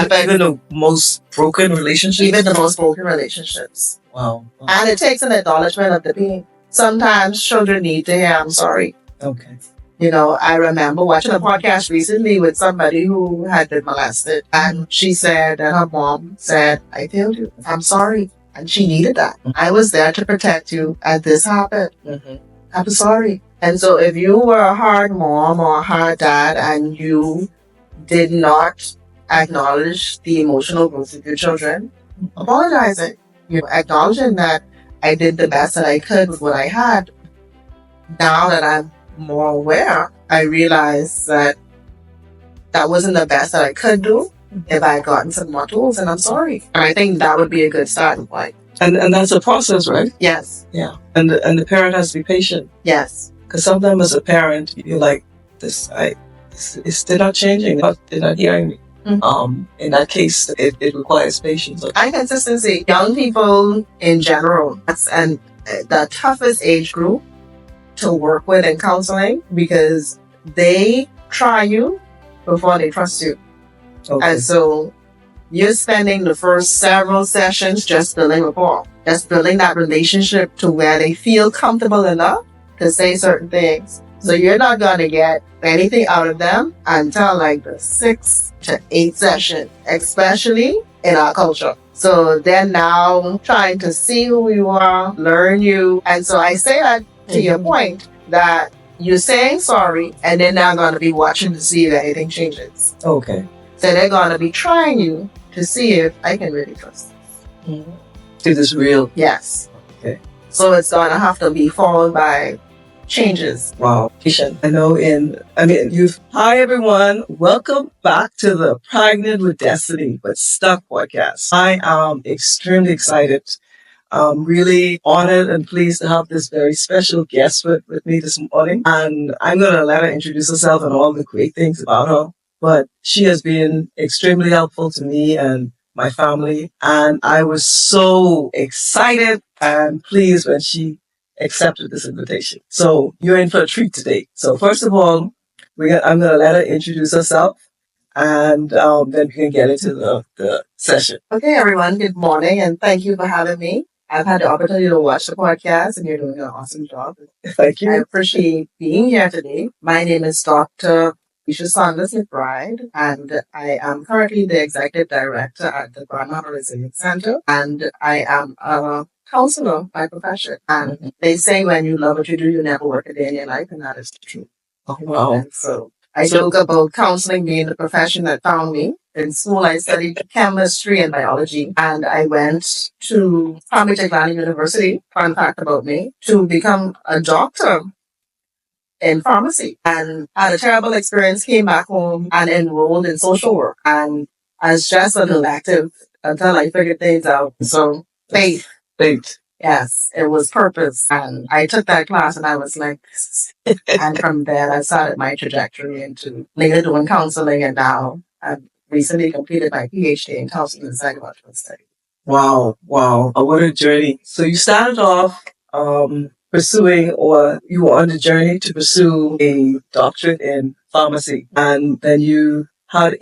Even the most broken relationships? Even the most broken relationships. Wow. And it takes an acknowledgement of the pain. Sometimes children need to hear, I'm sorry. Okay. You know, I remember watching a podcast recently with somebody who had been molested. And she said that her mom said, I failed you. I'm sorry. And she needed that. I was there to protect you and this happened. I'm sorry. And so if you were a hard mom or a hard dad and you did not acknowledge the emotional growth of your children, apologizing. You're acknowledging that I did the best that I could with what I had. Now that I'm more aware, I realize that that wasn't the best that I could do if I had gotten some more tools, and I'm sorry. And I think that would be a good starting point. And that's a process, right? Yes. Yeah. And the parent has to be patient. Yes. Because sometimes as a parent, you're like, they're not changing. They're not hearing me. In that case, it requires patience. And consistency. Young people in general, and the toughest age group to work with in counseling because they try you before they trust you. Okay. And so you're spending the first several sessions just building rapport, just building that relationship to where they feel comfortable enough to say certain things. So you're not going to get anything out of them until like the 6 to 8 session, especially in our culture. So they're now trying to see who you are, learn you. And so I say that to your point that you're saying sorry and they're now going to be watching to see if anything changes. Okay. So they're going to be trying you to see if I can really trust this. If it's real. Yes. Okay. So it's going to have to be followed by changes. Wow. I know hi everyone. Welcome back to the Pregnant with Destiny but Stuck podcast. I am extremely excited. I'm really honored and pleased to have this very special guest with me this morning. And I'm going to let her introduce herself and all the great things about her. But she has been extremely helpful to me and my family. And I was so excited and pleased when she accepted this invitation. So you're in for a treat today. So first of all, I'm going to let her introduce herself and then we can get into the session. Okay, everyone. Good morning and thank you for having me. I've had the opportunity to watch the podcast and you're doing an awesome job. Thank you. I appreciate being here today. My name is Dr. Felisha Saunders-McBride, and I am currently the Executive Director at the Bahamas Resilience Center, and I am a counselor by profession. And they say when you love what you do, you never work a day in your life, and that is true. Oh, wow. And so I joke about counseling being the profession that found me. In school, I studied chemistry and biology, and I went to Harvard University, fun fact about me, to become a doctor in pharmacy, and had a terrible experience, came back home and enrolled in social work, and as just an elective until I figured things out. So faith. Yes, it was purpose. And I took that class and I was like, and from there I started my trajectory into later doing counseling, and now I've recently completed my PhD in counseling and psychological study. Wow. What a journey. So you started off pursuing, or you were on the journey to pursue a doctorate in pharmacy, and then you had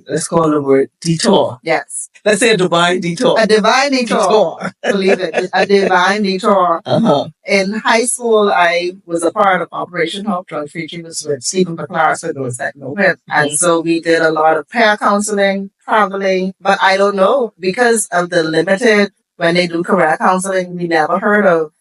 let's call it a word, detour. Yes. Let's say a divine detour. A divine detour. Believe it. A divine detour. In high school, I was a part of Operation Help Drug Free Treatments with Stephen McClaren, for those that know him. And so we did a lot of pair counseling, traveling, but I don't know, because of the limited, when they do career counseling, we never heard of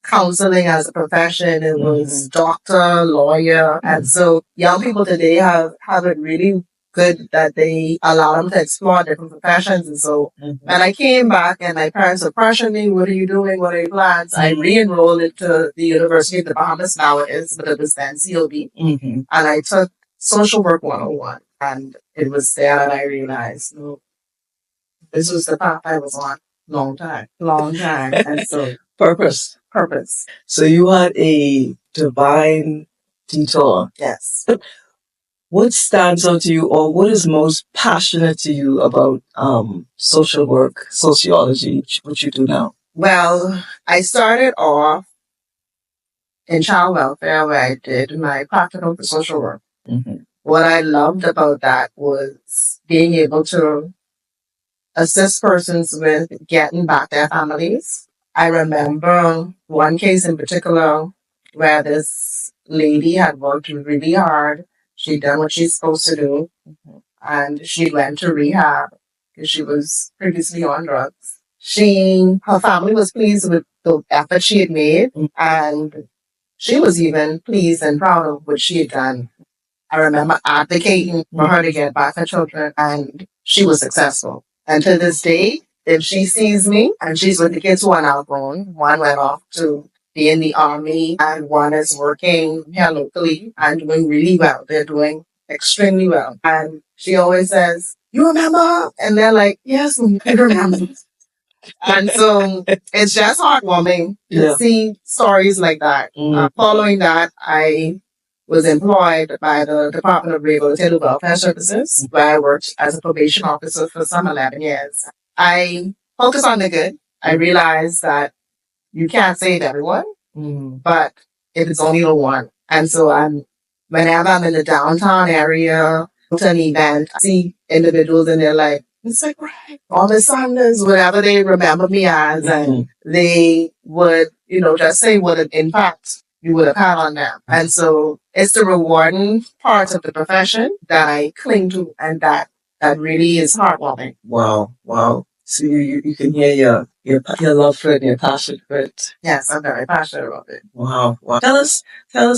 counseling as a profession. It was doctor, lawyer. And so young people today have it really good that they allow them to explore different professions. And so when I came back and my parents were pressuring me, what are you doing? What are your plans? I re-enrolled into the University of the Bahamas, now it is, but it was then COB. And I took Social Work 101. And it was there that I realized, no, this was the path I was on. Long time. And so Purpose. So you had a divine detour. Yes. What stands out to you, or what is most passionate to you about social work, sociology, what you do now? Well, I started off in child welfare where I did my practical for social work. what I loved about that was being able to assist persons with getting back their families. I remember one case in particular where this lady had worked really hard. She'd done what she's supposed to do, and she went to rehab because she was previously on drugs. Her family was pleased with the effort she had made, and she was even pleased and proud of what she had done. I remember advocating for her to get back her children, and she was successful. And to this day, if she sees me, and she's with the kids who are now grown, one went off to be in the army, and one is working here locally and doing really well. They're doing extremely well. And she always says, "You remember?" And they're like, "Yes, I remember." And so it's just heartwarming to see stories like that. Following that, I was employed by the Department of Rehabilitative Welfare Services, where I worked as a probation officer for some 11 years. I focus on the good. I realized that you can't save everyone, but if it's only the one. And so whenever I'm in the downtown area, to an event, I see individuals and they're like, "It's like, right, all the Saunders," whatever they remember me as, and they would, just say what an impact you would have had on them. And so it's the rewarding part of the profession that I cling to, and that really is heartwarming. Wow, wow. So you can hear your love for it and your passion for it. Yes, I'm very passionate about it. Wow, wow. Tell us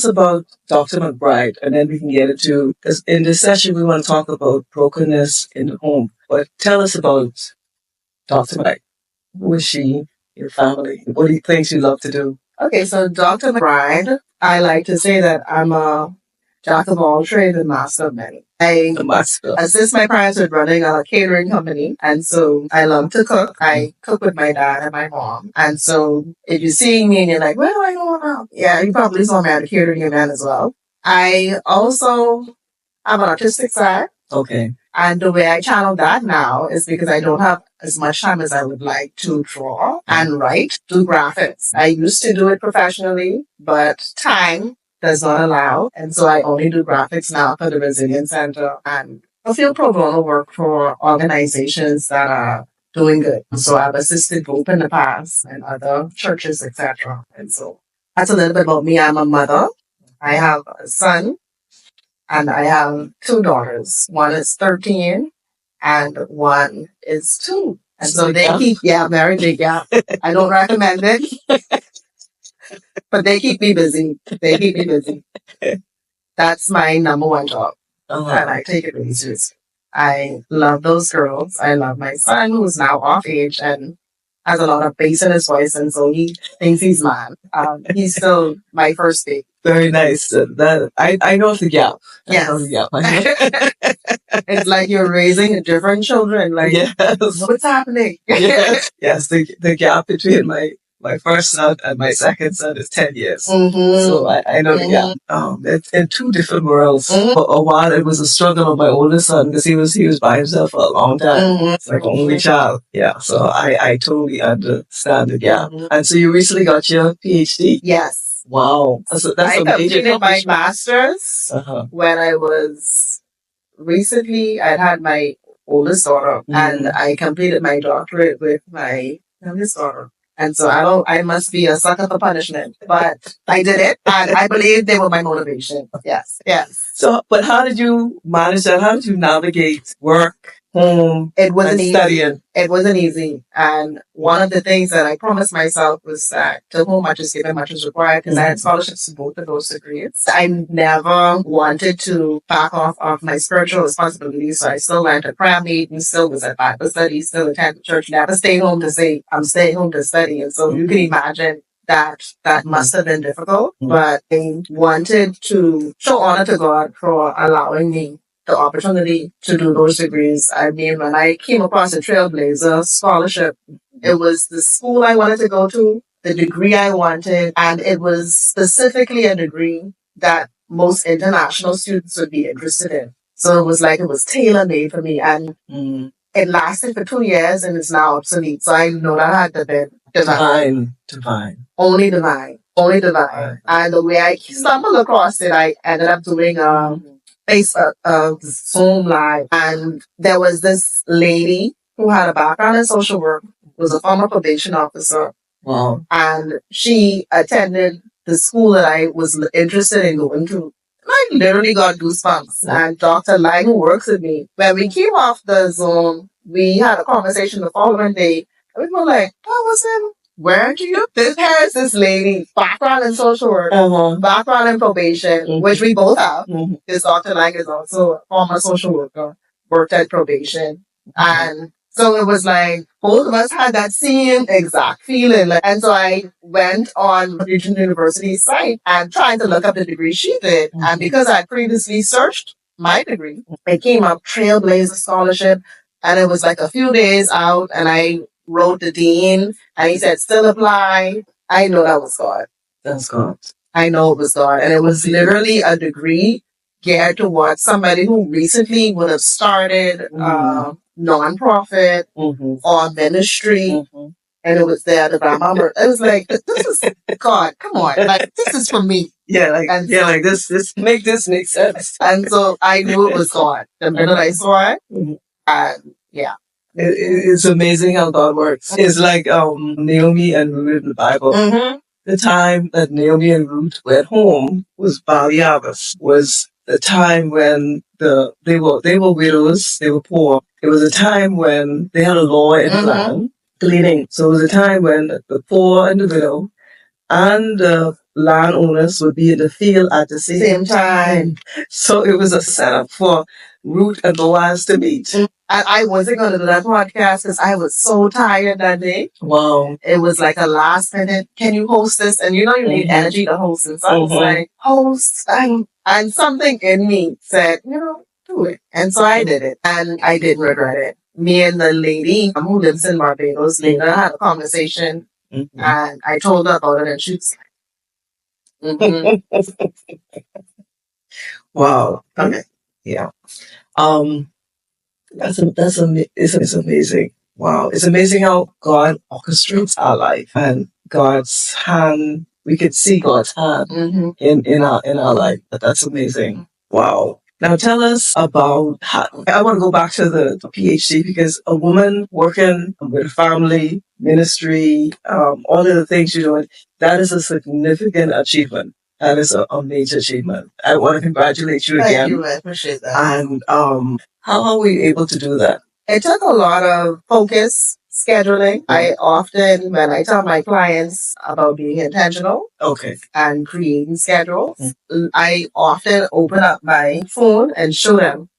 about Dr. McBride, and then we can get into, because in this session we want to talk about brokenness in the home. But tell us about Dr. McBride. Who is she? Your family? What do you think you love to do? Okay, so Dr. McBride, I like to say that I'm a jack of all trades and master of many. I assist my parents with running a catering company, and so I love to cook. I cook with my dad and my mom, and so if you're seeing me and you're like, "Where do I go now?" Yeah, you probably saw me at a catering event as well. I also have an artistic side. Okay. And the way I channel that now is because I don't have as much time as I would like to draw and write, do graphics. I used to do it professionally, but time does not allow. And so I only do graphics now for the Resilience Center and a few pro bono work for organizations that are doing good. So I've assisted both in the past and other churches, etc. And so that's a little bit about me. I'm a mother. I have a son and I have two daughters. One is 13 and one is 2. And so they keep, very big, I don't recommend it, but they keep me busy. They keep me busy. That's my number one job. And I take it really seriously. I love those girls. I love my son who's now off age and has a lot of bass in his voice, and so he thinks he's mine. He's still my first baby. Very nice. That I know the gap. Yes. I know the gap. It's like you're raising different children. Like, yes. What's happening? Yes. Yes. The gap between my first son and my second son is 10 years. So I know the gap. It's in two different worlds. For a while, it was a struggle on my oldest son because he was by himself for a long time. It's like only child. Yeah. So I totally understand the gap. And so you recently got your PhD? Yes. Wow. That's I completed my master's when I was recently. I had my oldest daughter, and I completed my doctorate with my youngest daughter. And so I must be a sucker for punishment, but I did it, and I believe they were my motivation. Yes, yes. So, but how did you manage that? How did you navigate work, home, it wasn't and studying? It wasn't easy. And one of the things that I promised myself was that to whom much is given, much is required, because I had scholarships to both of those degrees. I never wanted to back off of my spiritual responsibilities, so I still went to prayer meeting, still was at Bible study, still attended church, never stayed home to say, I'm staying home to study. And so you can imagine that must have been difficult, but I wanted to show honor to God for allowing me the opportunity to do those degrees. I mean, when I came across a Trailblazer scholarship, it was the school I wanted to go to, the degree I wanted, and it was specifically a degree that most international students would be interested in. So it was like it was tailor-made for me, and it lasted for 2 years and it's now obsolete. So I know that had to be divine. Only divine. Only divine. And the way I stumbled across it, I ended up doing Facebook, Zoom Live, and there was this lady who had a background in social work, was a former probation officer. Wow. And she attended the school that I was interested in going to. I literally got goosebumps. And Dr. Lang, who works with me, when we came off the Zoom, we had a conversation the following day. And we were like, what was him? Where do you? Here's this lady, background in social work, background in probation, which we both have. This Dr. Lang is also a former social worker, worked at probation. And so it was like both of us had that same exact feeling. And so I went on Regional University's site and tried to look up the degree she did. And because I previously searched my degree, it came up Trailblazer Scholarship. And it was like a few days out, and I wrote the dean, and he said, still apply. I know that was God. That's God. I know it was God. And it was literally a degree geared towards somebody who recently would have started nonprofit or ministry. And it was there, the Bahamas. It was like, this is God, come on. Like, this is for me. Yeah, like, and yeah, so, like this make sense. And so I knew it was God. The minute I saw it, and yeah. It's amazing how God works. It's like Naomi and Ruth in the Bible. The time that Naomi and Ruth were at home was Bahamas. Was the time when they were widows, they were poor. It was a time when they had a law in the land, gleaning. So it was a time when the poor and the widow and the landowners would be in the field at the same time. So it was a setup for Ruth and Boaz to meet. And I wasn't going to do that podcast because I was so tired that day. Wow. It was like a last minute, can you host this? And you know you need energy to host it. So I was like, host. And something in me said, do it. And so I did it. And I didn't regret it. Me and the lady who lives in Barbados later had a conversation. And I told her about it, and she was like, wow. Okay. Yeah. It's amazing. Wow. It's amazing how God orchestrates our life, and God's hand, we could see God's hand in our life. That's amazing. Wow. Now tell us about how, I want to go back to the PhD, because a woman working with family, ministry, all of the things you're doing, that is a significant achievement. That is a major achievement. I want to congratulate you again. Thank you. I appreciate that. And how are we able to do that? It took a lot of focus, scheduling. I often, when I tell my clients about being intentional, and creating schedules, I often open up my phone and show them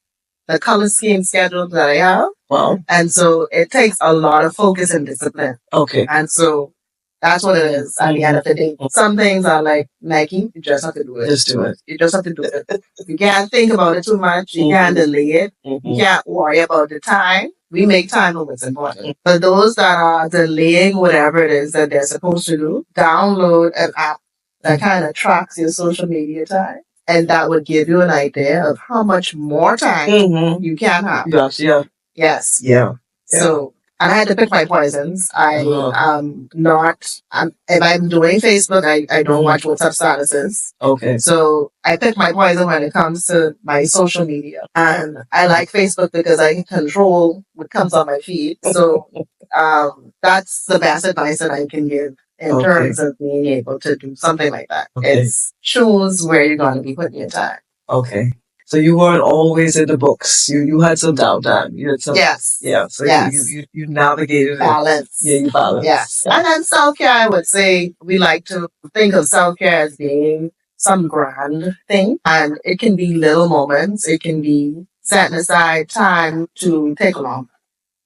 the color scheme schedule that I have. Wow. And so it takes a lot of focus and discipline. Okay. And so that's what it is at the end of the day. Some things are like Nike, you just have to do it. Just do it. You just have to do it. You can't think about it too much. You can't delay it. You can't worry about the time. We make time of what's important. For those that are delaying whatever it is that they're supposed to do, download an app that kind of tracks your social media time. And that would give you an idea of how much more time you can have. Yes, yeah. Yes. Yeah. So, and I had to pick my poisons. If I'm doing Facebook, I don't watch WhatsApp statuses. Okay. So I pick my poison when it comes to my social media. And I like Facebook because I can control what comes on my feed. So that's the best advice that I can give in terms of being able to do something like that. It's choose where you're going to be putting your time. Okay. So you weren't always in the books. You had some downtime. You had some. Yes. Yeah. So you navigated balance. Yeah, you balance. Yes. And then self-care, I would say we like to think of self-care as being some grand thing. And it can be little moments. It can be setting aside time to take a walk.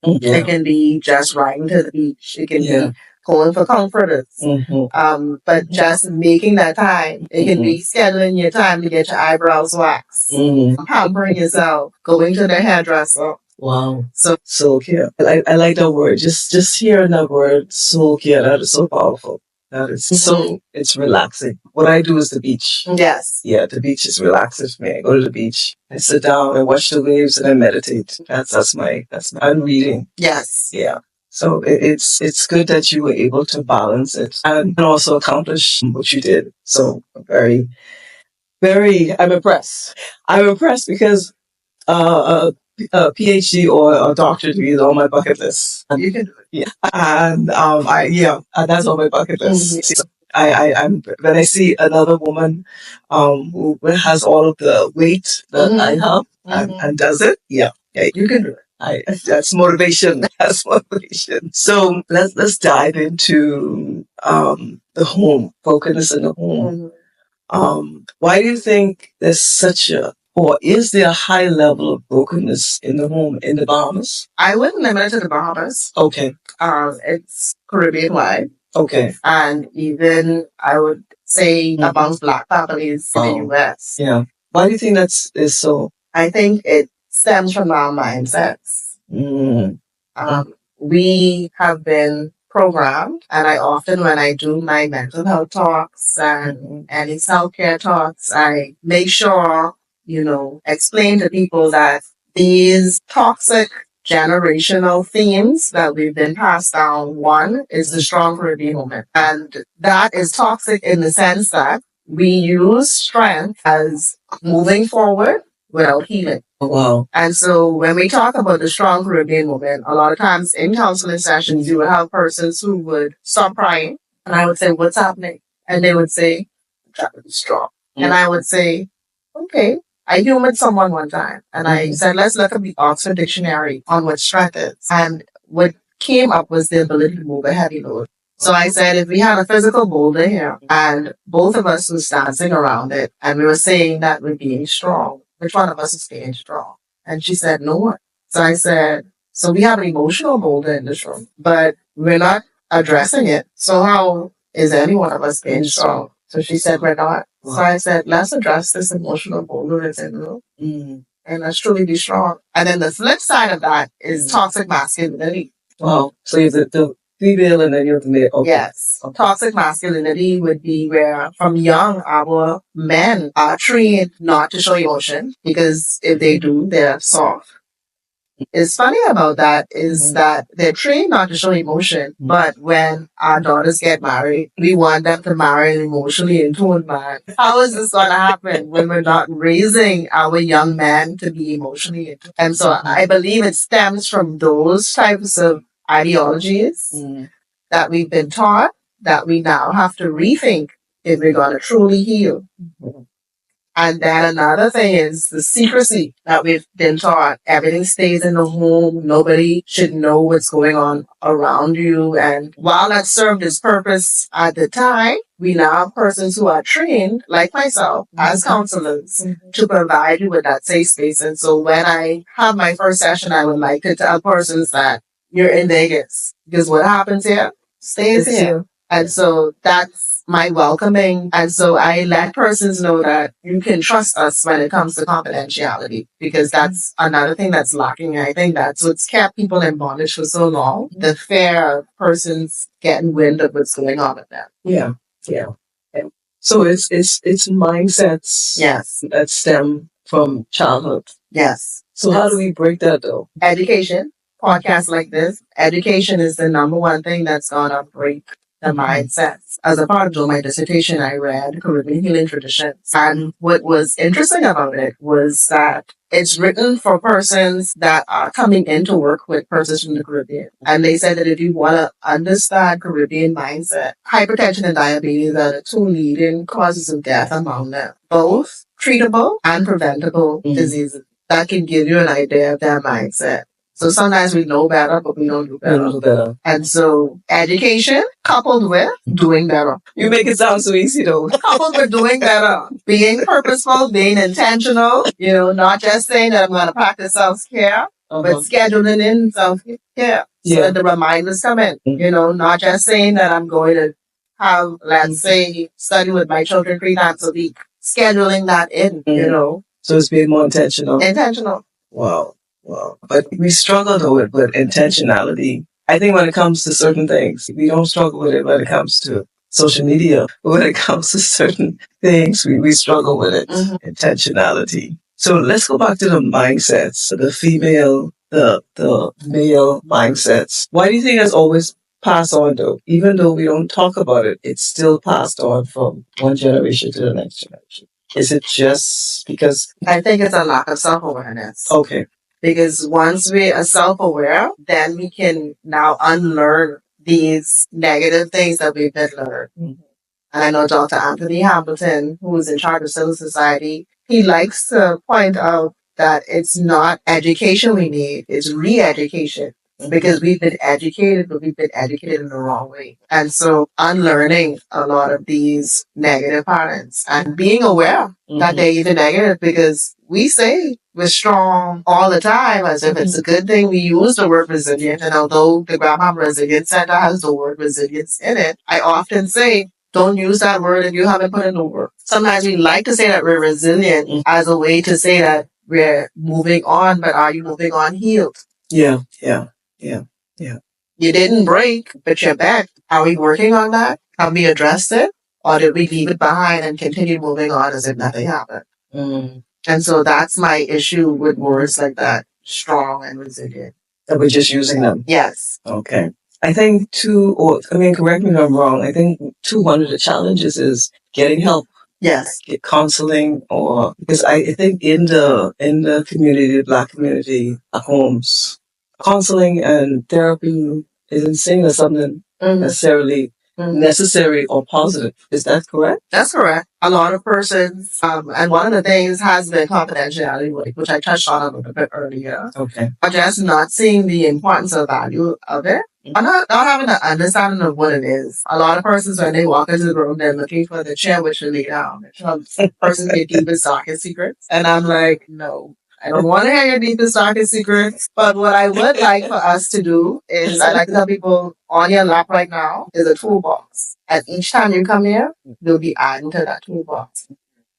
Yeah. It can be just riding to the beach. It can be going for comforters. But just making that time. It can be scheduling your time to get your eyebrows waxed. Pampering yourself. Going to the hairdresser. Wow. So cute. I like that word. Just hearing that word, so cute. That is so powerful. That is so, it's relaxing. What I do is the beach. Yes. Yeah, the beach is relaxing for me. I go to the beach, I sit down and watch the waves and I meditate. That's my, I'm reading. Yes. Yeah. So it's good that you were able to balance it and also accomplish what you did. So very, I'm impressed. I'm impressed because a PhD or a doctorate degree is on my bucket list. You can do it. Yeah. And that's on my bucket list. So I'm when I see another woman who has all of the weight that I have and does it, yeah, you can do it. That's motivation. That's motivation. So let's dive into the home, brokenness in the home. Why do you think there's such a, or is there a high level of brokenness in the home in the Bahamas? I wouldn't limit it to the Bahamas. Okay. It's Caribbean wide. Okay. And even I would say amongst Black families in the U.S. Yeah. Why do you think is so? I think it stems from our mindsets. We have been programmed, and I often, when I do my mental health talks and any self-care talks, I make sure, explain to people that these toxic generational themes that we've been passed down, one is the strong Caribbean woman. And that is toxic in the sense that we use strength as moving forward without healing. Wow. And so when we talk about the strong Caribbean woman, a lot of times in counseling sessions, you would have persons who would stop crying. And I would say, what's happening? And they would say, I'm trying to be strong. And I would say, okay. I humored someone one time and I said, let's look at the Oxford Dictionary on what strength is. And what came up was the ability to move a heavy load. So I said, if we had a physical boulder here and both of us was dancing around it and we were saying that we're being strong, which one of us is being strong? And she said, no one. So I said, so we have an emotional boulder in this room, but we're not addressing it. So how is any one of us being strong? So she said, we're not. Wow. So I said, let's address this emotional boulder that's in the room. And let's truly be strong. And then the flip side of that is toxic masculinity. Wow. So you have the female and then you have the male. Okay. Yes. Okay. Toxic masculinity would be where from young, our men are trained not to show emotion because if they do, they're soft. It's funny about that is that they're trained not to show emotion, but when our daughters get married, we want them to marry an emotionally in tune man. How is this going to happen when we're not raising our young men to be emotionally in tune? And so I believe it stems from those types of ideologies that we've been taught that we now have to rethink if we're going to truly heal. And then another thing is the secrecy that we've been taught. Everything stays in the home. Nobody should know what's going on around you. And while that served its purpose at the time, we now have persons who are trained, like myself, as counselors, to provide you with that safe space. And so when I have my first session, I would like to tell persons that you're in Vegas. Because what happens here stays here. And so that's my welcoming. And so I let persons know that you can trust us when it comes to confidentiality, because that's another thing that's lacking. I think that's what's kept people in bondage for so long. The fear of persons getting wind of what's going on with them. Yeah. Yeah. So it's mindsets. Yes. That stem from childhood. Yes. So how do we break that though? Education. Podcasts like this. Education is the number one thing that's gonna break the mindsets. As a part of doing my dissertation, I read Caribbean healing traditions. And what was interesting about it was that it's written for persons that are coming into work with persons from the Caribbean. And they said that if you want to understand Caribbean mindset, hypertension and diabetes are the two leading causes of death among them. Both treatable and preventable diseases. That can give you an idea of their mindset. So sometimes we know better, but we don't do better. And so education coupled with doing better. You make it sound so easy though. Coupled with doing better. Being purposeful, being intentional, not just saying that I'm going to practice self-care, but scheduling in self-care. So that the reminders come in. Not just saying that I'm going to have, let's say, study with my children 3 times a week. Scheduling that in, So it's being more intentional. Intentional. Wow. Well, but we struggle though with intentionality. I think when it comes to certain things, we don't struggle with it when it comes to social media. But when it comes to certain things, we struggle with it. Intentionality. So let's go back to the mindsets, the female, the male mindsets. Why do you think that's always passed on though? Even though we don't talk about it, it's still passed on from one generation to the next generation. Is it just because? I think it's a lack of self-awareness. Okay. Because once we are self-aware, then we can now unlearn these negative things that we've been learned. Mm-hmm. And I know Dr. Anthony Hamilton, who is in charge of civil society, he likes to point out that it's not education we need, it's re-education. Because we've been educated, but we've been educated in the wrong way. And so unlearning a lot of these negative patterns and being aware that they're even negative, because we say we're strong all the time as if it's a good thing. We use the word resilient. And although the Graham Resilience Center has the word resilience in it, I often say, don't use that word if you haven't put in the work. Sometimes we like to say that we're resilient as a way to say that we're moving on, but are you moving on healed? Yeah. You didn't break, but you're back. Are we working on that? Have we addressed it? Or did we leave it behind and continue moving on as if nothing happened? And so that's my issue with words like that, strong and resilient. That we're just using them. Yes. Okay. I think correct me if I'm wrong. I think one of the challenges is getting help. Yes. Get counseling, or because I think in the community, the Black community, homes, counseling and therapy isn't seen as something necessarily necessary or positive. Is that correct? That's correct. A lot of persons, and one of the things has been confidentiality, which I touched on a little bit earlier. Okay. Are just not seeing the importance or value of it. Or not having an understanding of what it is. A lot of persons, when they walk into the room, they're looking for the chair which will lay down. Persons get deepest, darkest secrets. And I'm like, no. I don't want to hear your deepest, darkest secrets. But what I would like for us to do is, I like to tell people, on your lap right now is a toolbox. And each time you come here, you'll be adding to that toolbox.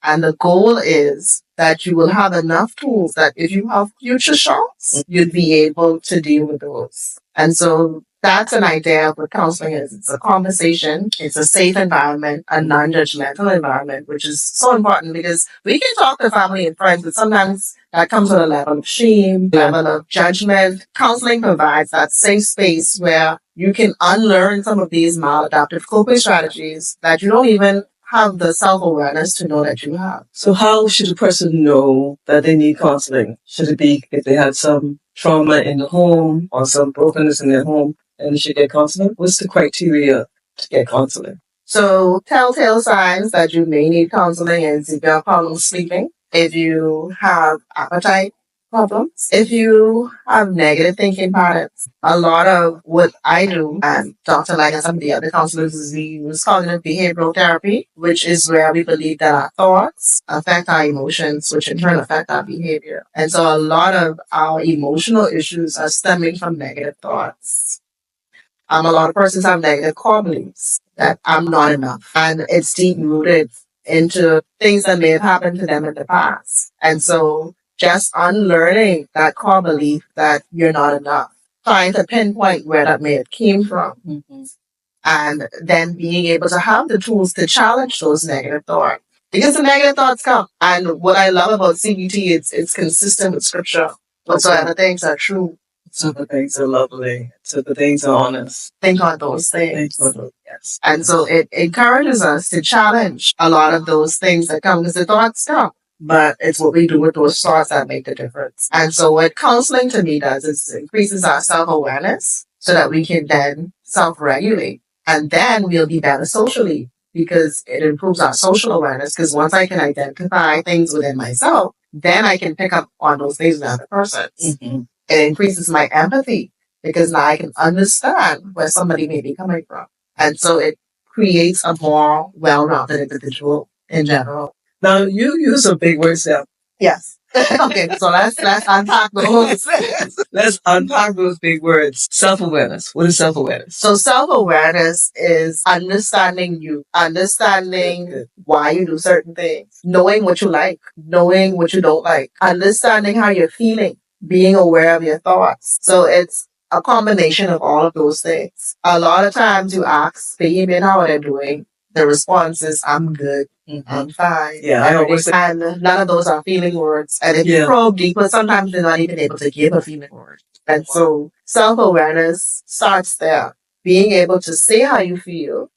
And the goal is that you will have enough tools that if you have future shocks, you'd be able to deal with those. And so that's an idea of what counseling is. It's a conversation. It's a safe environment, a non-judgmental environment, which is so important because we can talk to family and friends, but sometimes that comes with a level of shame, level of judgment. Counseling provides that safe space where you can unlearn some of these maladaptive coping strategies that you don't even have the self-awareness to know that you have. So how should a person know that they need counseling? Should it be if they had some trauma in the home or some brokenness in their home and they should get counseling? What's the criteria to get counseling? So telltale signs that you may need counseling is if you have problems sleeping, if you have appetite problems, if you have negative thinking patterns. A lot of what I do, and Dr. Light and some of the other counselors, is we use cognitive behavioral therapy, which is where we believe that our thoughts affect our emotions, which in turn affect our behavior. And so a lot of our emotional issues are stemming from negative thoughts. A lot of persons have negative core beliefs that I'm not enough. And it's deep rooted into things that may have happened to them in the past. And so just unlearning that core belief that you're not enough, trying to pinpoint where that may have came from, and then being able to have the tools to challenge those negative thoughts. Because the negative thoughts come. And what I love about CBT, it's consistent with scripture. Whatsoever things are true. Whatsoever things are lovely. Whatsoever things are honest. Think on those things. Think on those, yes. And so it encourages us to challenge a lot of those things that come, because the thoughts come. But it's what we do with those thoughts that make the difference. And so what counseling to me does is it increases our self-awareness so that we can then self-regulate. And then we'll be better socially because it improves our social awareness. Because once I can identify things within myself, then I can pick up on those things in other persons. It increases my empathy because now I can understand where somebody may be coming from. And so it creates a more well-rounded individual in general. Now, you use some big words there. Yes. Okay, so let's unpack those. Let's unpack those big words. Self-awareness. What is self-awareness? So self-awareness is understanding you, understanding why you do certain things, knowing what you like, knowing what you don't like, understanding how you're feeling, being aware of your thoughts. So it's a combination of all of those things. A lot of times you ask the human how they're doing. The response is, I'm good. I'm fine. Yeah, I always say. And none of those are feeling words. And if you probe deeper, sometimes they're not even able to give a feeling word. And so self-awareness starts there. Being able to say how you feel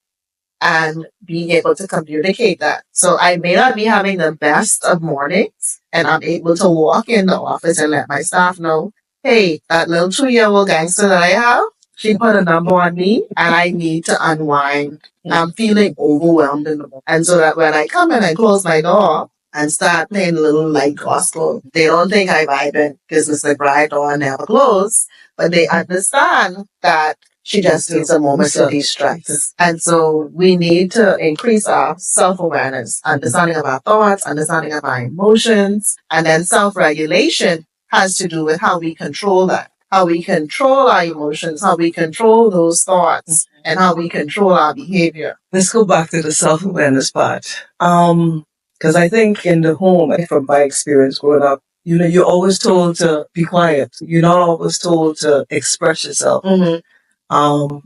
and being able to communicate that. So I may not be having the best of mornings, and I'm able to walk in the office and let my staff know, hey, that little 2-year-old gangster that I have, she put a number on me and I need to unwind. I'm feeling overwhelmed in the morning. And so that when I come in and close my door and start playing a little light gospel, they don't think I'm vibing because Mr. McBride door never closed, but they understand that she just needs a moment to de-stress. And so we need to increase our self-awareness, understanding of our thoughts, understanding of our emotions, and then self-regulation has to do with how we control that, how we control our emotions, how we control those thoughts, and how we control our behavior. Let's go back to the self-awareness part. Because I think in the home, from my experience growing up, you're always told to be quiet. You're not always told to express yourself.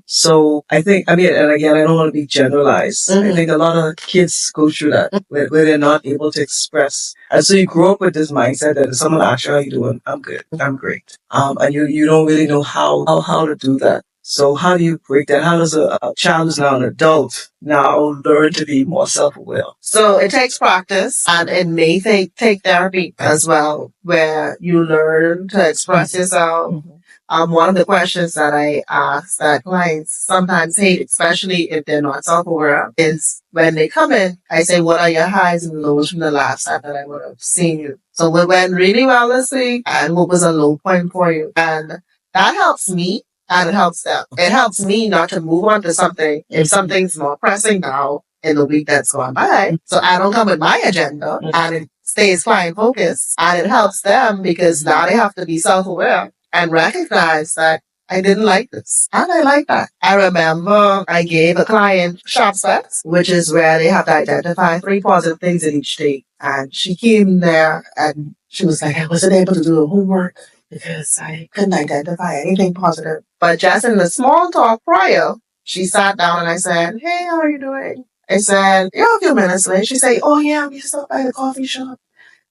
So I think, and again, I don't want to be generalized. I think a lot of kids go through that where they're not able to express. And so you grow up with this mindset that if someone asks you how you doing, I'm good, I'm great. And you don't really know how to do that. So how do you break that? How does a child who's now an adult now learn to be more self-aware? So it takes practice and it may take therapy as well, where you learn to express yourself. One of the questions that I ask that clients sometimes hate, especially if they're not self-aware, is when they come in, I say, what are your highs and lows from the last time that I would have seen you? So what went really well this week and what was a low point for you? And that helps me and it helps them. It helps me not to move on to something if something's more pressing now in the week that's gone by. So I don't come with my agenda and it stays client focused and it helps them because now they have to be self-aware and recognize that I didn't like this. And I like that. I remember I gave a client sharp specs, which is where they have to identify 3 positive things in each day. And she came there and she was like, I wasn't able to do the homework because I couldn't identify anything positive. But just in the small talk prior, she sat down and I said, hey, how are you doing? I said, you're a few minutes late. She said, oh yeah, we stopped by the coffee shop.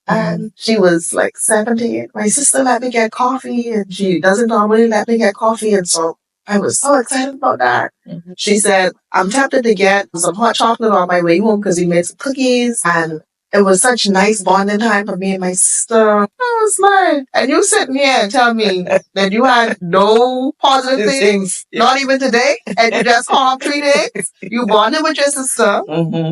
And she was like 17. My sister let me get coffee and she doesn't normally let me get coffee. And so I was so excited about that. She said, I'm tempted to get some hot chocolate on my way home because we made some cookies. And it was such nice bonding time for me and my sister. I was like, and you sitting here and tell me that you had no positive things, not even today, and you just called 3 days. You bonded with your sister,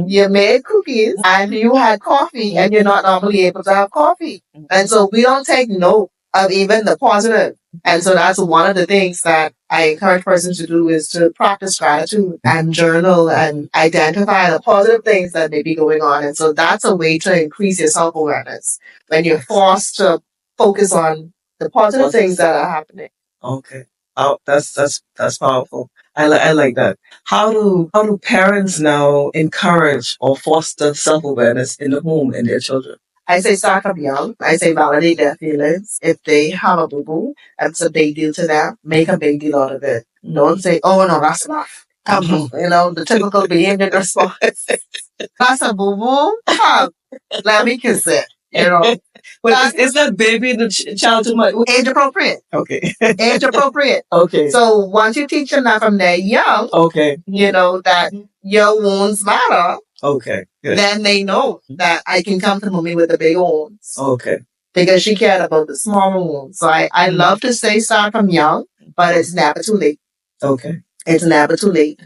you made cookies, and you had coffee, and you're not normally able to have coffee. And so we don't take note of even the positive. And so that's one of the things that I encourage persons to do is to practice gratitude and journal and identify the positive things that may be going on. And so that's a way to increase your self-awareness when you're forced to focus on the positive things that are happening. Okay. Oh, that's powerful. I like that. How do parents now encourage or foster self-awareness in the home and their children? I say start from young. I say validate their feelings. If they have a boo-boo, that's a big deal to them. Make a big deal out of it. Don't say, oh no, that's enough. The typical behavior response. That's a boo-boo. Let me kiss it. But is that baby and the child too much? Age appropriate. Okay. Age appropriate. Okay. So once you teach them that from their young, okay, that your wounds matter. Okay. Good. Then they know that I can come to mommy with the big wounds. Okay. Because she cared about the small wounds. So I love to say start from young, but it's never too late. Okay. It's never too late.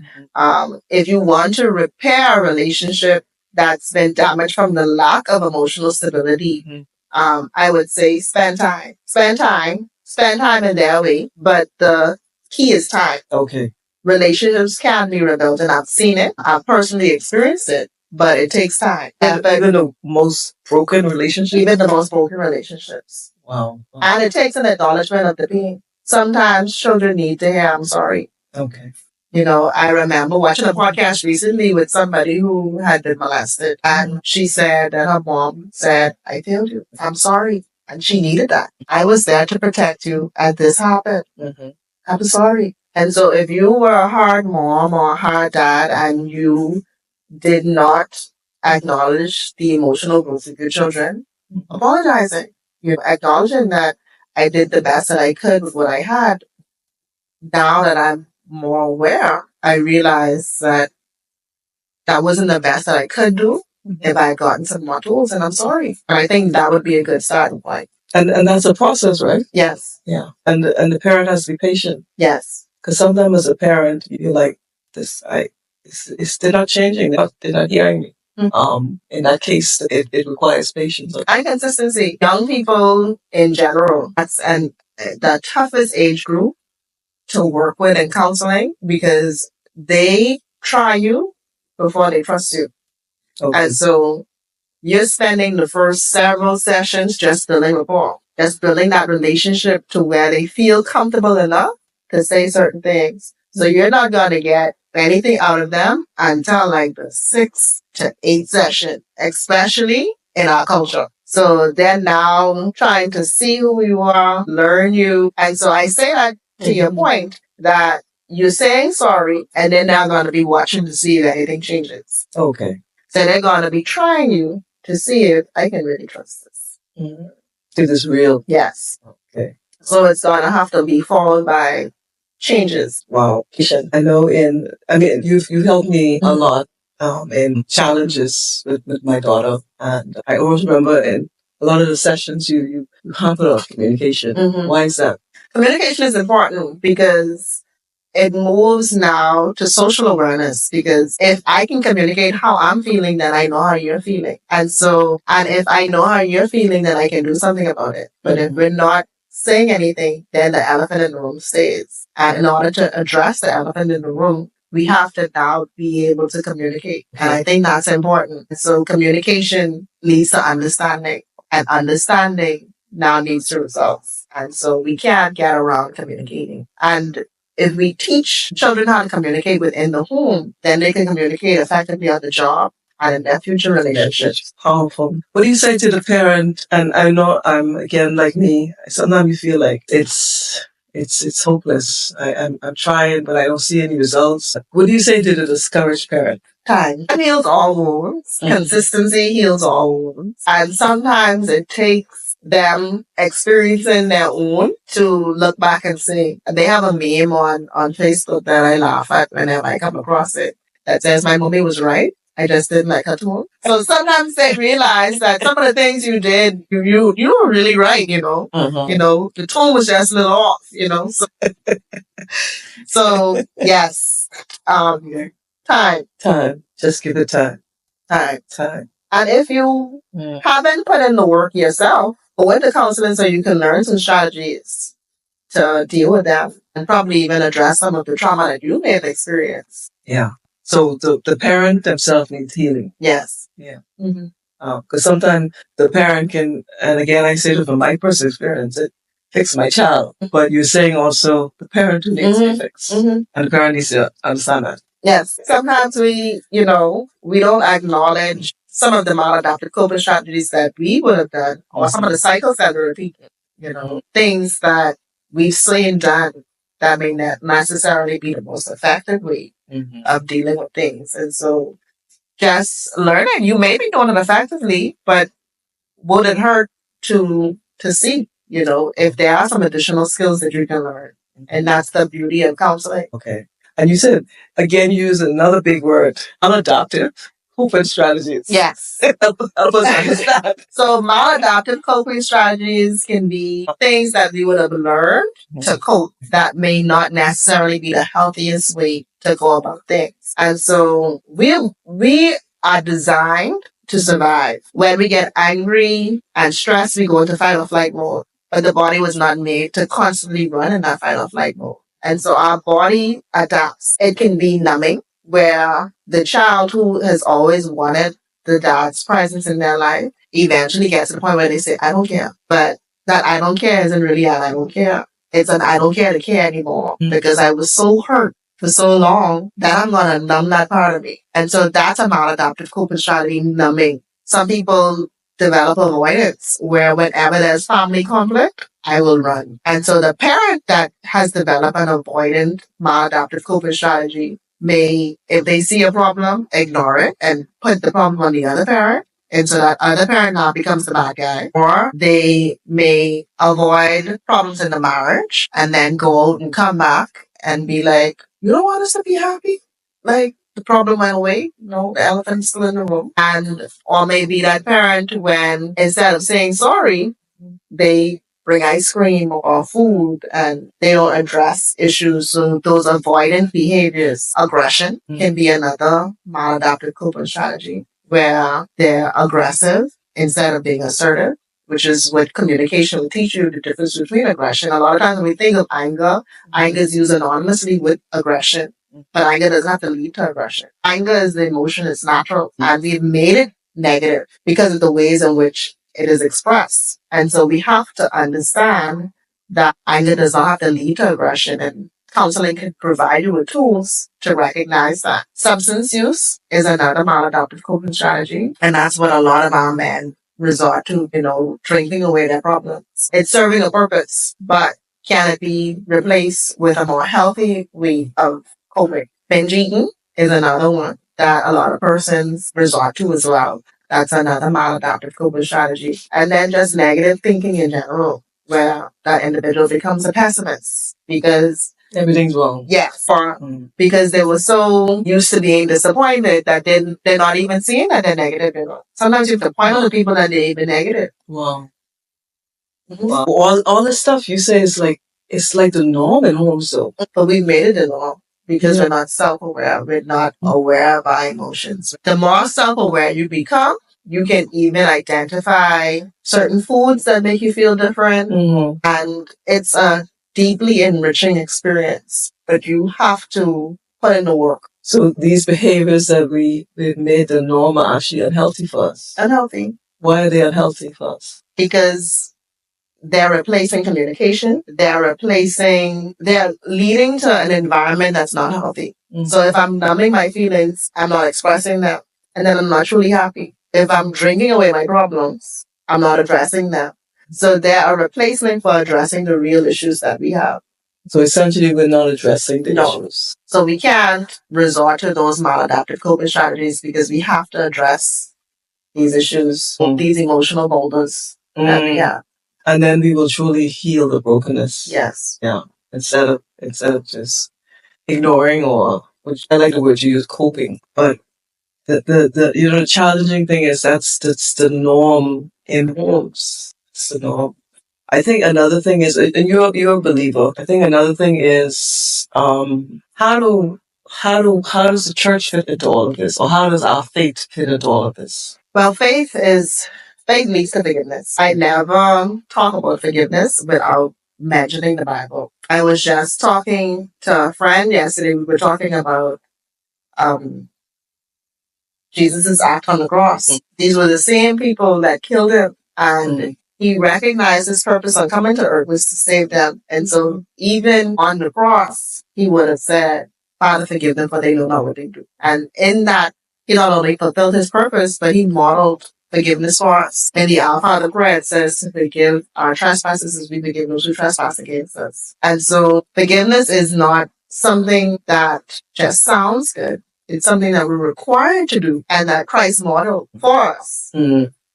If you want to repair a relationship that's been damaged from the lack of emotional stability, I would say spend time. Spend time in their way, but the key is time. Okay. Relationships can be rebuilt, and I've seen it. I've personally experienced it, but it takes time. Even the most broken relationships? Even the most broken relationships. Wow. And it takes an acknowledgement of the pain. Sometimes children need to hear, I'm sorry. Okay. I remember watching a podcast recently with somebody who had been molested. And she said that her mom said, I failed you. I'm sorry. And she needed that. I was there to protect you and this happened. I'm sorry. And so if you were a hard mom or a hard dad and you did not acknowledge the emotional growth of your children, apologizing. You're acknowledging that I did the best that I could with what I had. Now that I'm more aware, I realize that that wasn't the best that I could do if I had gotten some more tools, and I'm sorry. And I think that would be a good starting point. And that's a process, right? Yes. Yeah. And the parent has to be patient. Yes. Because sometimes as a parent, you're like, they're not changing. They're not hearing me. In that case, it requires patience. And consistency. Young people in general, and the toughest age group to work with in counseling because they try you before they trust you. Okay. And so you're spending the first several sessions just building rapport, just building that relationship to where they feel comfortable enough to say certain things. So you're not going to get anything out of them until like the 6 to 8 session, especially in our culture. So they're now trying to see who you are, learn you. And so I say that to your point that you're saying sorry and then they're going to be watching to see if anything changes. Okay. So they're going to be trying you to see if I can really trust this. If it's real. Yes. Okay. So it's going to have to be followed by changes. Wow. I know you've helped me a lot in challenges with my daughter. And I always remember in a lot of the sessions you hammer on communication. Why is that? Communication is important because it moves now to social awareness, because if I can communicate how I'm feeling, then I know how you're feeling. And if I know how you're feeling, then I can do something about it. But if we're not saying anything, then the elephant in the room stays. And in order to address the elephant in the room, we have to now be able to communicate. And I think that's important. So communication leads to understanding, and understanding now needs to results. And so we can't get around communicating. And if we teach children how to communicate within the home, then they can communicate effectively on the job and in their future relationships. Powerful. What do you say to the parent? And I know again, like me, sometimes you feel like it's hopeless. I'm trying, but I don't see any results. What do you say to the discouraged parent? Time heals all wounds. Consistency heals all wounds. And sometimes it takes them experiencing their own to look back and say, they have a meme on Facebook that I laugh at whenever I come across it that says, my mommy was right. I just didn't like her tone. So sometimes they realize that some of the things you did, you were really right, You know, the tone was just a little off, So yes, time. Just give it time. Time. And if you haven't put in the work yourself, go into counseling so you can learn some strategies to deal with them and probably even address some of the trauma that you may have experienced. Yeah. So the parent themselves needs healing. Yes. Yeah. Because sometimes the parent can, and again, I say this from my personal experience, it fix my child. But you're saying also the parent who needs to fix. And the parent needs to understand that. Yes. Sometimes we don't acknowledge some of the maladaptive coping strategies that we would have done, or some of the cycles that we're repeating, things that we've seen done that may not necessarily be the most effective way of dealing with things. And so just learning, you may be doing it effectively, but would it hurt to see, if there are some additional skills that you can learn? And that's the beauty of counseling. Okay. And you said, again, use another big word, maladaptive coping strategies. Yes. Help us understand. So maladaptive coping strategies can be things that we would have learned to cope that may not necessarily be the healthiest way to go about things. And so we are designed to survive. When we get angry and stressed, we go into fight or flight mode. But the body was not made to constantly run in that fight or flight mode. And so our body adapts. It can be numbing, where the child who has always wanted the dad's presence in their life eventually gets to the point where they say, I don't care. But that I don't care isn't really an I don't care. It's an I don't care to care anymore, because I was so hurt for so long that I'm going to numb that part of me. And so that's a maladaptive coping strategy, numbing. Some people develop avoidance, where whenever there's family conflict, I will run. And so the parent that has developed an avoidant maladaptive coping strategy may, if they see a problem, ignore it and put the problem on the other parent. And so that other parent now becomes the bad guy. Or they may avoid problems in the marriage and then go out and come back and be like, you don't want us to be happy? Like, the problem went away. The elephant's still in the room. Or maybe that parent, when instead of saying sorry, they bring ice cream or food and they don't address issues. So those avoidant behaviors, aggression can be another maladaptive coping strategy where they're aggressive instead of being assertive, which is what communication will teach you the difference between aggression. A lot of times when we think of anger, anger is used anonymously with aggression, but anger doesn't have to lead to aggression. Anger is the emotion, it's natural, and we've made it negative because of the ways in which it is expressed. And so we have to understand that anger does not have to lead to aggression, and counseling can provide you with tools to recognize that. Substance use is another maladaptive coping strategy, and that's what a lot of our men resort to, drinking away their problems. It's serving a purpose, but can it be replaced with a more healthy way of coping? Binge eating is another one that a lot of persons resort to as well. That's another maladaptive coping strategy. And then just negative thinking in general, where that individual becomes a pessimist because everything's wrong. Yes. Because they were so used to being disappointed that they're not even seeing that they're negative. Sometimes you have to point out to people that they're even negative. Wow. Wow. All the stuff you say is it's like the norm in homes though. But we made it the norm because we're not self-aware. We're not aware of our emotions. The more self-aware you become, you can even identify certain foods that make you feel different. And it's a deeply enriching experience, but you have to put in the work. So these behaviors that we've made the norm are actually unhealthy for us. Unhealthy. Why are they unhealthy for us? Because they're replacing communication. They're leading to an environment that's not healthy. So if I'm numbing my feelings, I'm not expressing them, and then I'm not truly happy. If I'm drinking away my problems, I'm not addressing them. So they're a replacement for addressing the real issues that we have. So essentially, we're not addressing the issues. So we can't resort to those maladaptive coping strategies because we have to address these issues, these emotional boulders that we have. And then we will truly heal the brokenness. Yes. Yeah. Instead of just ignoring, or, which I like the word you use, coping. But the challenging thing is that's the norm in homes. It's the norm. I think another thing is, and you're a believer. I think another thing is, how does the church fit into all of this, or how does our faith fit into all of this? Well, faith leads to forgiveness. I never talk about forgiveness without mentioning the Bible. I was just talking to a friend yesterday. We were talking about Jesus' act on the cross. These were the same people that killed him, and he recognized his purpose on coming to earth was to save them. And so even on the cross, he would have said, Father, forgive them, for they know not what they do. And in that, he not only fulfilled his purpose, but he modeled forgiveness for us. And the Our Father prayer says to forgive our trespasses as we forgive those who trespass against us. And so forgiveness is not something that just sounds good. It's something that we're required to do, and that Christ modeled for us.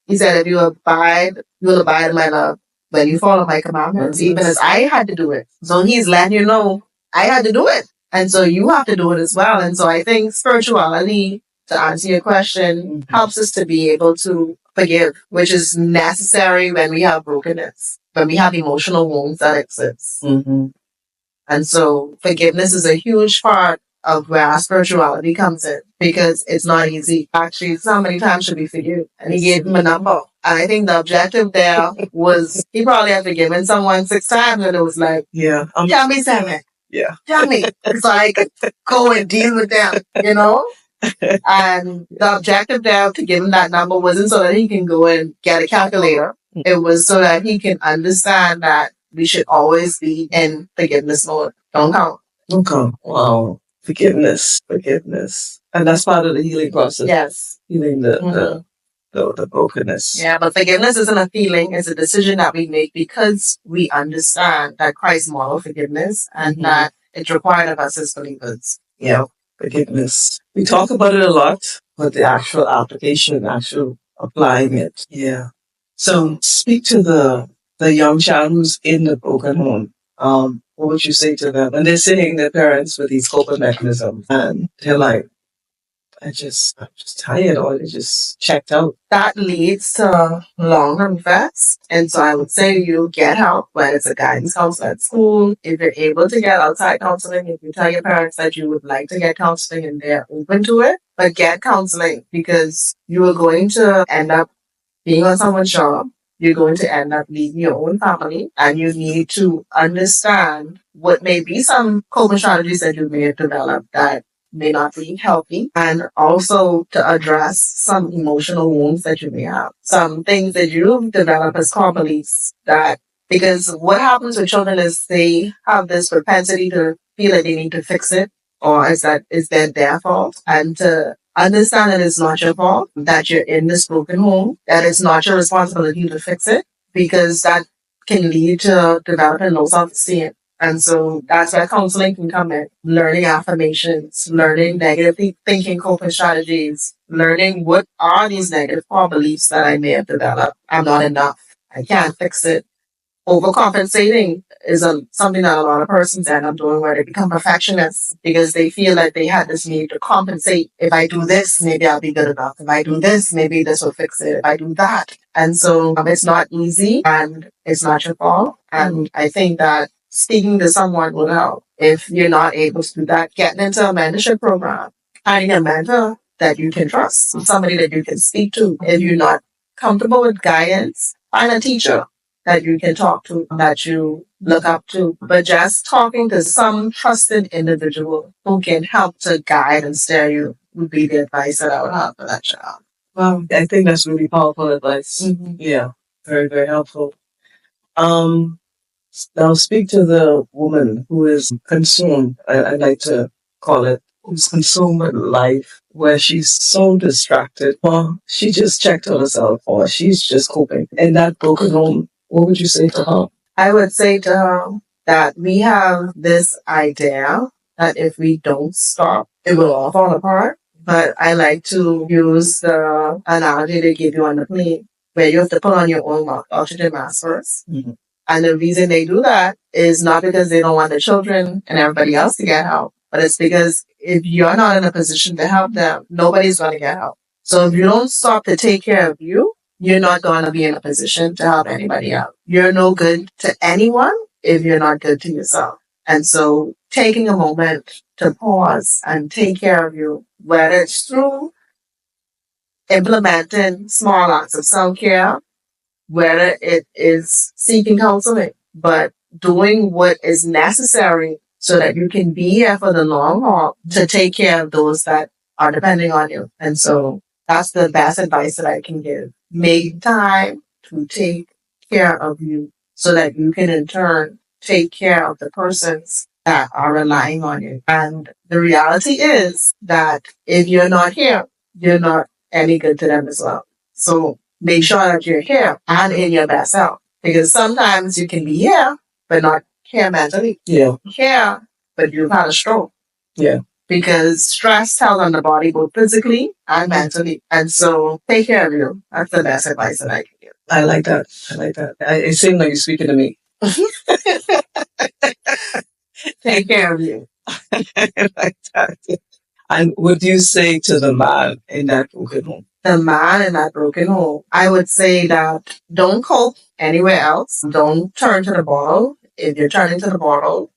He said, if you will abide in my love when you follow my commandments, even as I had to do it. So he's letting you know, I had to do it. And so you have to do it as well. And so I think spirituality, to answer your question, helps us to be able to forgive, which is necessary when we have brokenness, when we have emotional wounds that exist. And so forgiveness is a huge part of where our spirituality comes in, because it's not easy. Actually, how many times should we forgive? And he gave him a number. And I think the objective there was, he probably had forgiven someone 6 times, and it was like, tell me 7. Yeah. Tell me. So I could go and deal with them, And the objective there to give him that number wasn't so that he can go and get a calculator. It was so that he can understand that we should always be in forgiveness mode. Don't count. Don't count. Wow. Forgiveness. And that's part of the healing process. Yes. Healing the brokenness. Yeah, but forgiveness isn't a feeling. It's a decision that we make because we understand that Christ modeled forgiveness and that it's required of us as believers. Yeah. Forgiveness. We talk about it a lot, but the actual application, actual applying it. Yeah. So speak to the young child who's in the broken home. What would you say to them? And they're seeing their parents with these coping mechanisms, and they're like, I'm just tired or just checked out. That leads to long-term effects. And so I would say you get help, whether it's a guidance counselor at school. If you're able to get outside counseling, if you tell your parents that you would like to get counseling and they're open to it, but get counseling because you are going to end up being on someone's job. You're going to end up leaving your own family, and you need to understand what may be some coping strategies that you may have developed that may not be healthy, and also to address some emotional wounds that you may have. Some things that you've developed as core beliefs that, because what happens with children is they have this propensity to feel that they need to fix it, or is that their fault, and to understand that it's not your fault, that you're in this broken home, that it's not your responsibility to fix it, because that can lead to developing low self-esteem. And so that's where counseling can come in. Learning affirmations, learning negative thinking coping strategies, learning what are these negative core beliefs that I may have developed. I'm not enough. I can't fix it. Overcompensating is something that a lot of persons end up doing, where they become perfectionists because they feel like they had this need to compensate. If I do this, maybe I'll be good enough. If I do this, maybe this will fix it. If I do that. And so it's not easy and it's not your fault. And I think that speaking to someone will help. If you're not able to do that, getting into a mentorship program, finding a mentor that you can trust, somebody that you can speak to. If you're not comfortable with guidance, find a teacher that you can talk to, that you look up to. But just talking to some trusted individual who can help to guide and steer you would be the advice that I would have for that child. Well, I think that's really powerful advice. Mm-hmm. Yeah, very, very helpful. Now speak to the woman who is consumed, I like to call it, who's consumed with life, where she's so distracted, or she just checked on herself, or she's just coping. In that broken home, what would you say to her? I would say to her that we have this idea that if we don't stop, it will all fall apart. But I like to use the analogy they give you on the plane, where you have to put on your own oxygen mask first. Mm-hmm. And the reason they do that is not because they don't want the children and everybody else to get help, but it's because if you're not in a position to help them, nobody's going to get help. So if you don't stop to take care of you, you're not going to be in a position to help anybody out. You're no good to anyone if you're not good to yourself. And so taking a moment to pause and take care of you, whether it's through implementing small acts of self-care, whether it is seeking counseling, but doing what is necessary so that you can be here for the long haul to take care of those that are depending on you. And so that's the best advice that I can give. Make time to take care of you so that you can in turn take care of the persons that are relying on you. And the reality is that if you're not here, you're not any good to them as well. So make sure that you're here and in your best health. Because sometimes you can be here, but not here mentally. Yeah. Here, but you've had a stroke. Yeah. Because stress tells on the body both physically and mentally. And so take care of you. That's the best advice that I can give. I like that. It seems like you're speaking to me. Take care of you. I like that. And what do you say to the man in that broken home? The man in that broken home, I would say that don't cope anywhere else. Don't turn to the bottle. If you're turning to the bottle,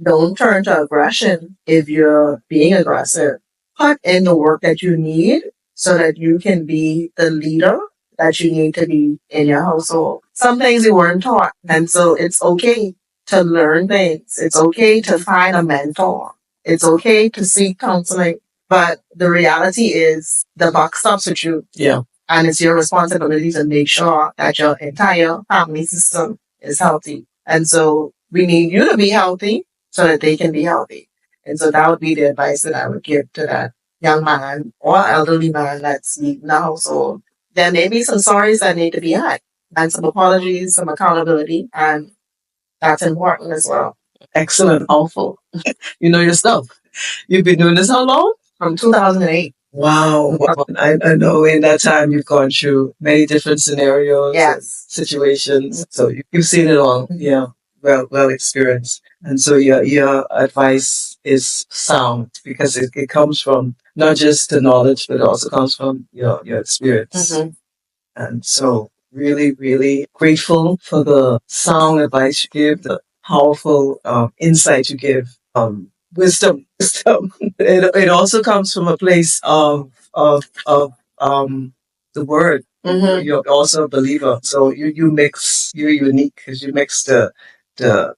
don't turn to aggression if you're being aggressive. Put in the work that you need so that you can be the leader that you need to be in your household. Some things you weren't taught. And so it's okay to learn things. It's okay to find a mentor. It's okay to seek counseling. But the reality is the buck stops with you. Yeah. And it's your responsibility to make sure that your entire family system is healthy. And so we need you to be healthy so that they can be healthy. And so that would be the advice that I would give to that young man or elderly man that's leaving the household. There may be some sorries that need to be had and some apologies, some accountability, and that's important as well. Excellent. Awful. You know your stuff. You've been doing this how long? From 2008. Wow. I know in that time you've gone through many different scenarios, yes, situations. So you've seen it all. Yeah. Well experienced. And so your advice is sound because it comes from not just the knowledge, but it also comes from your experience. And so really, really grateful for the sound advice you give, the powerful insight you give, wisdom. Wisdom. It also comes from a place of the word. You're also a believer. So you mix, you're unique because you mix the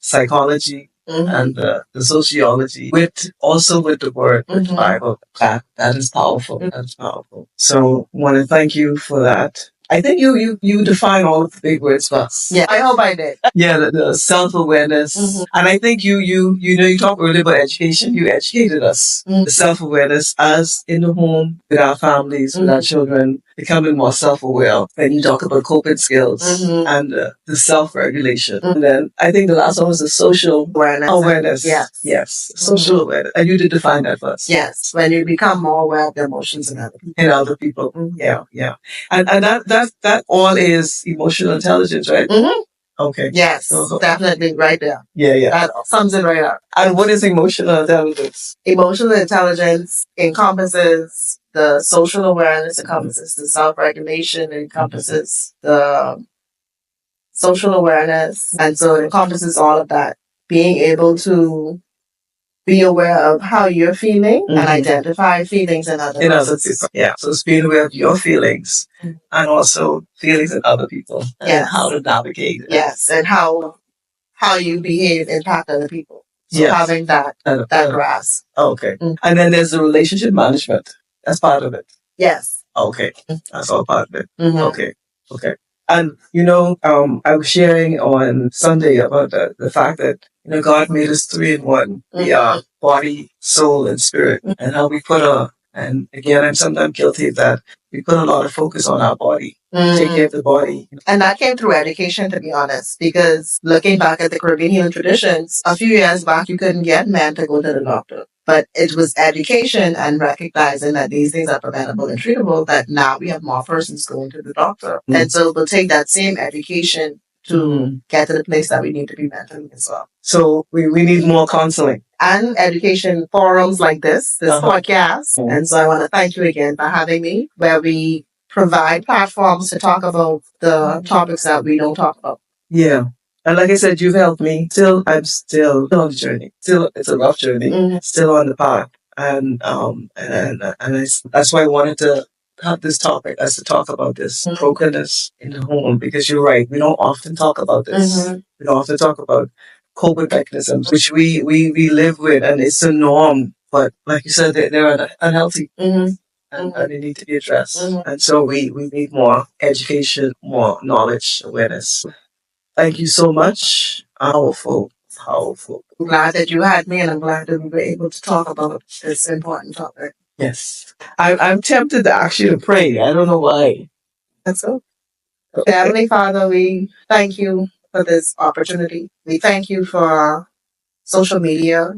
psychology and the sociology with also with the word, with the Bible. That is powerful. That's powerful. So want to thank you for that. I think you define all of the big words for us. Yeah, I hope I did. Yeah, the self awareness, and I think you talked earlier about education. You educated us. The self awareness as in the home with our families, with our children, becoming more self aware. Then you talk about coping skills and the self regulation. And then I think the last one was the social awareness. Yes, social awareness. And you did define that for us. Yes, when you become more aware of the emotions in other people. In other people. Yeah. And that all is emotional intelligence, right? Okay. Yes, definitely right there. Yeah. That sums it right up. And what is emotional intelligence? Emotional intelligence encompasses the social awareness, encompasses the self-regulation, encompasses the social awareness. And so it encompasses all of that. Being able to be aware of how you're feeling and identify feelings in other people. Yeah. So it's being aware of your feelings and also feelings in other people and how to navigate it. Yes, and how you behave impact other people. So having that grasp. Okay. And then there's the relationship management. That's part of it. Yes. Okay. That's all part of it. Okay. And I was sharing on Sunday about the fact that God made us three in one. We are body, soul, and spirit, and how we and again, I'm sometimes guilty of that. We put a lot of focus on our body, take care of the body. And that came through education, to be honest, because looking back at the Caribbean healing traditions, a few years back, you couldn't get men to go to the doctor. But it was education and recognizing that these things are preventable and treatable that now we have more persons going to the doctor. And so we'll take that same education to get to the place that we need to be mentally as well. So we need more counseling. And education forums like this podcast. And so I want to thank you again for having me, where we provide platforms to talk about the topics that we don't talk about. Yeah. And like I said, you've helped me. I'm still on the journey. Still, it's a rough journey. Still on the path. And that's why I wanted to have this topic, as to talk about this brokenness in the home, because you're right. We don't often talk about this. We don't often talk about coping mechanisms, which we live with, and it's a norm. But like you said, they're unhealthy. And they need to be addressed. And so we need more education, more knowledge, awareness. Thank you so much. Powerful. I'm glad that you had me, and I'm glad that we were able to talk about this important topic. Yes. I'm tempted to ask you to pray. I don't know why. That's so. Heavenly Father, we thank you for this opportunity. We thank you for social media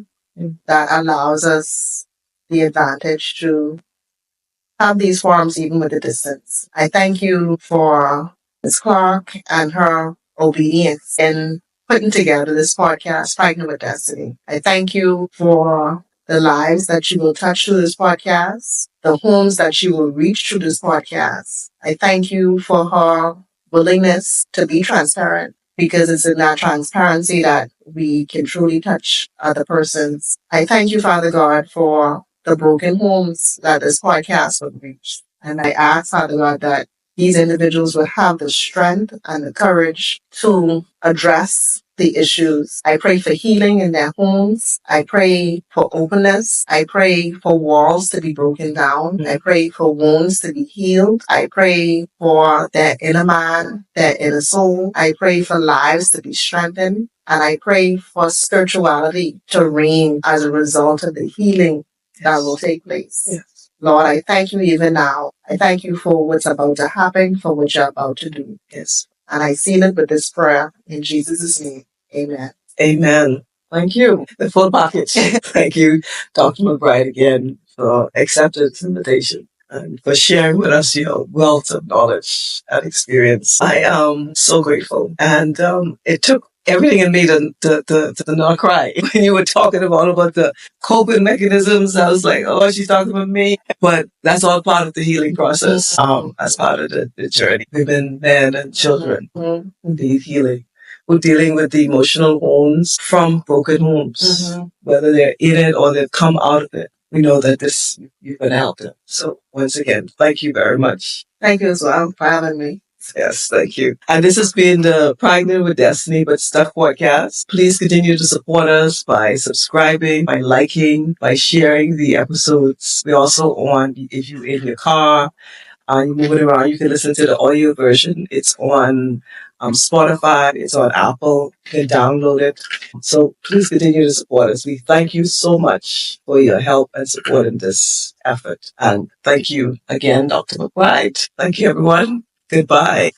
that allows us the advantage to have these forums even with the distance. I thank you for Ms. Clark and her obedience in putting together this podcast, Fighting with Destiny. I thank you for the lives that you will touch through this podcast, the homes that you will reach through this podcast. I thank you for her willingness to be transparent, because it's in that transparency that we can truly touch other persons. I thank you, Father God, for the broken homes that this podcast would reach. And I ask, Father God, that these individuals will have the strength and the courage to address the issues. I pray for healing in their homes. I pray for openness. I pray for walls to be broken down. I pray for wounds to be healed. I pray for their inner man, their inner soul. I pray for lives to be strengthened. And I pray for spirituality to reign as a result of the healing that will take place. Yes. Lord, I thank you even now. I thank you for what's about to happen, for what you're about to do. Yes. And I seal it with this prayer in Jesus' name. Amen. Amen. Thank you. The full package. Thank you, Dr. McBride, again, for accepting this invitation and for sharing with us your wealth of knowledge and experience. I am so grateful. And it took everything in me to not cry. When you were talking about the coping mechanisms, I was like, oh, she's talking about me. But that's all part of the healing process, as part of the journey. Women, men, and children who need healing. We're dealing with the emotional wounds from broken homes, whether they're in it or they've come out of it. We know that you've been helped them. So once again, thank you very much. Thank you as well for having me. Yes, thank you. And this has been the Pregnant with Destiny but Stuck podcast. Please continue to support us by subscribing, by liking, by sharing the episodes. We're also on, if you're in your car, you're moving around, you can listen to the audio version. It's on Spotify, it's on Apple. You can download it. So please continue to support us. We thank you so much for your help and support in this effort. And thank you again, Dr. McBride. Thank you, everyone. Goodbye.